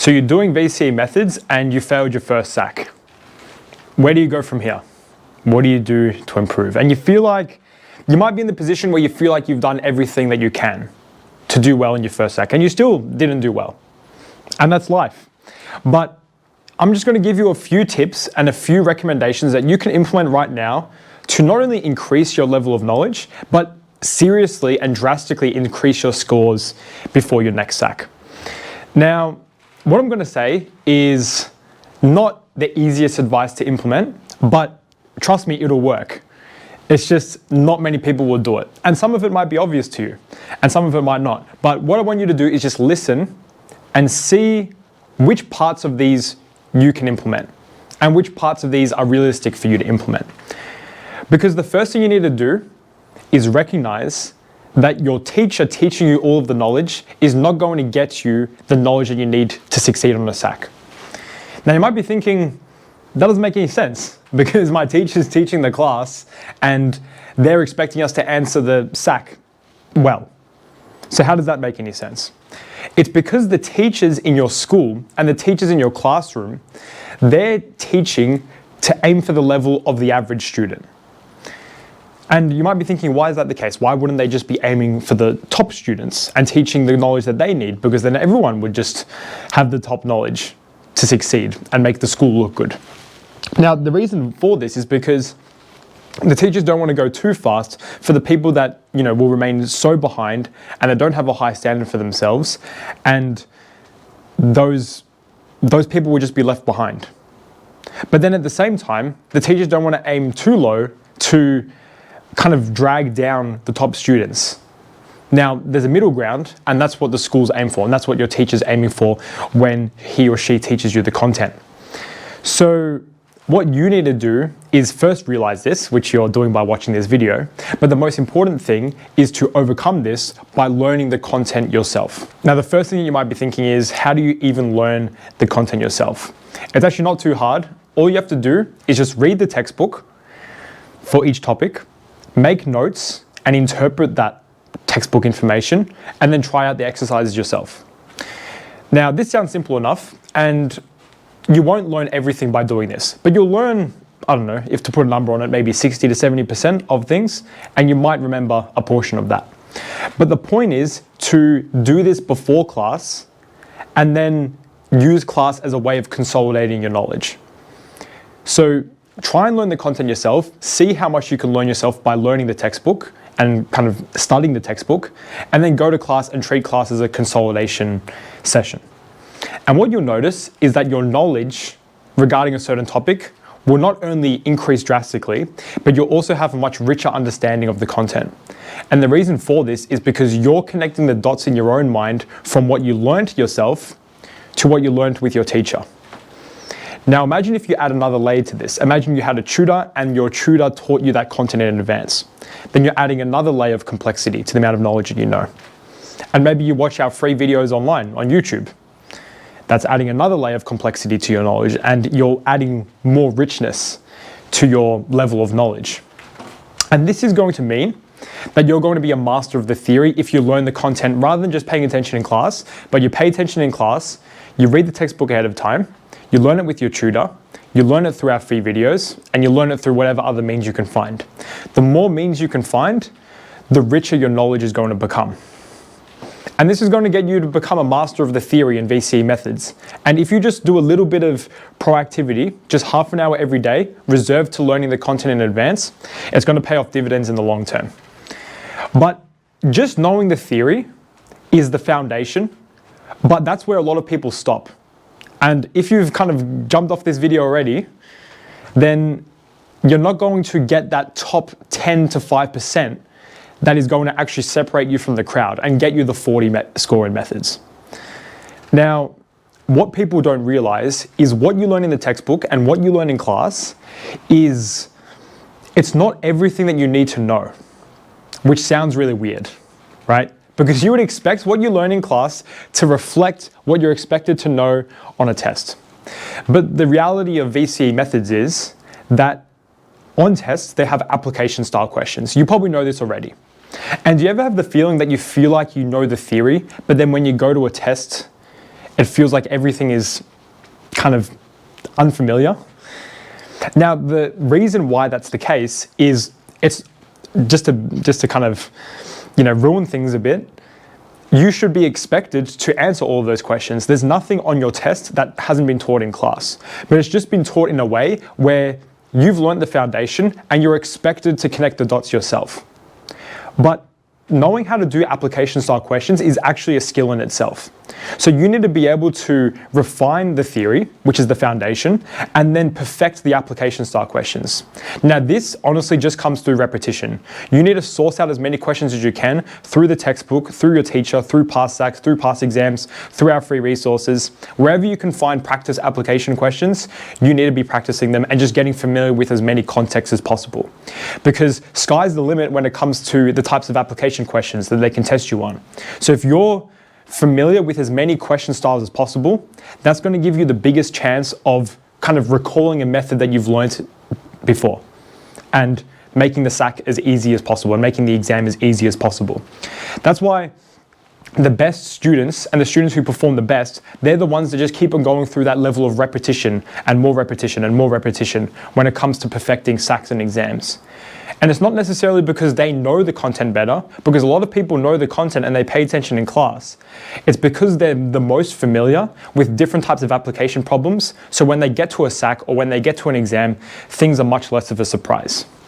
So you're doing VCE methods and you failed your first SAC. Where do you go from here? What do you do to improve? And you feel like, you might be in the position where you feel like you've done everything that you can to do well in your first SAC, and you still didn't do well. And that's life. But I'm just going to give you a few tips and a few recommendations that you can implement right now to not only increase your level of knowledge, but seriously and drastically increase your scores before your next SAC. Now, what I'm going to say is not the easiest advice to implement, but trust me, it'll work. It's just not many people will do it. And some of it might be obvious to you, and some of it might not. But what I want you to do is just listen and see which parts of these you can implement and which parts of these are realistic for you to implement. Because the first thing you need to do is recognize that your teacher teaching you all of the knowledge is not going to get you the knowledge that you need to succeed on a SAC. Now you might be thinking, that doesn't make any sense because my teacher's teaching the class and they're expecting us to answer the SAC well. So how does that make any sense? It's because the teachers in your school and the teachers in your classroom, they're teaching to aim for the level of the average student. And you might be thinking, why is that the case? Why wouldn't they just be aiming for the top students and teaching the knowledge that they need? Because then everyone would just have the top knowledge to succeed and make the school look good. Now, the reason for this is because the teachers don't want to go too fast for the people that, will remain so behind and that don't have a high standard for themselves. And those people will just be left behind. But then at the same time, the teachers don't want to aim too low to kind of drag down the top students. Now, there's a middle ground, and that's what the schools aim for, and that's what your teacher's aiming for when he or she teaches you the content. So what you need to do is first realize this, which you're doing by watching this video, but the most important thing is to overcome this by learning the content yourself. Now, the first thing you might be thinking is, how do you even learn the content yourself? It's actually not too hard. All you have to do is just read the textbook for each topic, make notes and interpret that textbook information, and then try out the exercises yourself. Now, this sounds simple enough, and you won't learn everything by doing this, but you'll learn, I don't know, if to put a number on it, maybe 60 to 70% of things, and you might remember a portion of that. But the point is to do this before class, and then use class as a way of consolidating your knowledge. So try and learn the content yourself, see how much you can learn yourself by learning the textbook and kind of studying the textbook, and then go to class and treat class as a consolidation session. And what you'll notice is that your knowledge regarding a certain topic will not only increase drastically, but you'll also have a much richer understanding of the content. And the reason for this is because you're connecting the dots in your own mind from what you learned yourself to what you learned with your teacher. Now imagine if you add another layer to this. Imagine you had a tutor and your tutor taught you that content in advance. Then you're adding another layer of complexity to the amount of knowledge that you know. And maybe you watch our free videos online on YouTube. That's adding another layer of complexity to your knowledge, and you're adding more richness to your level of knowledge. And this is going to mean that you're going to be a master of the theory if you learn the content rather than just paying attention in class, but you pay attention in class, you read the textbook ahead of time, you learn it with your tutor, you learn it through our free videos, and you learn it through whatever other means you can find. The more means you can find, the richer your knowledge is going to become. And this is going to get you to become a master of the theory in VCE methods. And if you just do a little bit of proactivity, just half an hour every day, reserved to learning the content in advance, it's going to pay off dividends in the long term. But just knowing the theory is the foundation, but that's where a lot of people stop. And if you've kind of jumped off this video already, then you're not going to get that top 10 to 5% that is going to actually separate you from the crowd and get you the 40 score in methods. Now, what people don't realize is what you learn in the textbook and what you learn in class is, it's not everything that you need to know, which sounds really weird, right? Because you would expect what you learn in class to reflect what you're expected to know on a test. But the reality of VCE methods is that on tests, they have application style questions. You probably know this already. And do you ever have the feeling that you feel like you know the theory, but then when you go to a test, It feels like everything is kind of unfamiliar. Now, the reason why that's the case is it's just to kind of, ruin things a bit. You should be expected to answer all of those questions. There's nothing on your test that hasn't been taught in class, but it's just been taught in a way where you've learned the foundation and you're expected to connect the dots yourself. But knowing how to do application style questions is actually a skill in itself. So you need to be able to refine the theory, which is the foundation, and then perfect the application style questions. Now this honestly just comes through repetition. You need to source out as many questions as you can through the textbook, through your teacher, through past SACs, through past exams, through our free resources. Wherever you can find practice application questions, you need to be practicing them and just getting familiar with as many contexts as possible. Because sky's the limit when it comes to the types of application questions that they can test you on. So if you're familiar with as many question styles as possible, that's going to give you the biggest chance of kind of recalling a method that you've learned before and making the SAC as easy as possible and making the exam as easy as possible. That's why the best students and the students who perform the best, they're the ones that just keep on going through that level of repetition and more repetition and more repetition when it comes to perfecting SACs and exams. And it's not necessarily because they know the content better, because a lot of people know the content and they pay attention in class. It's because they're the most familiar with different types of application problems. So when they get to a SAC or when they get to an exam, things are much less of a surprise.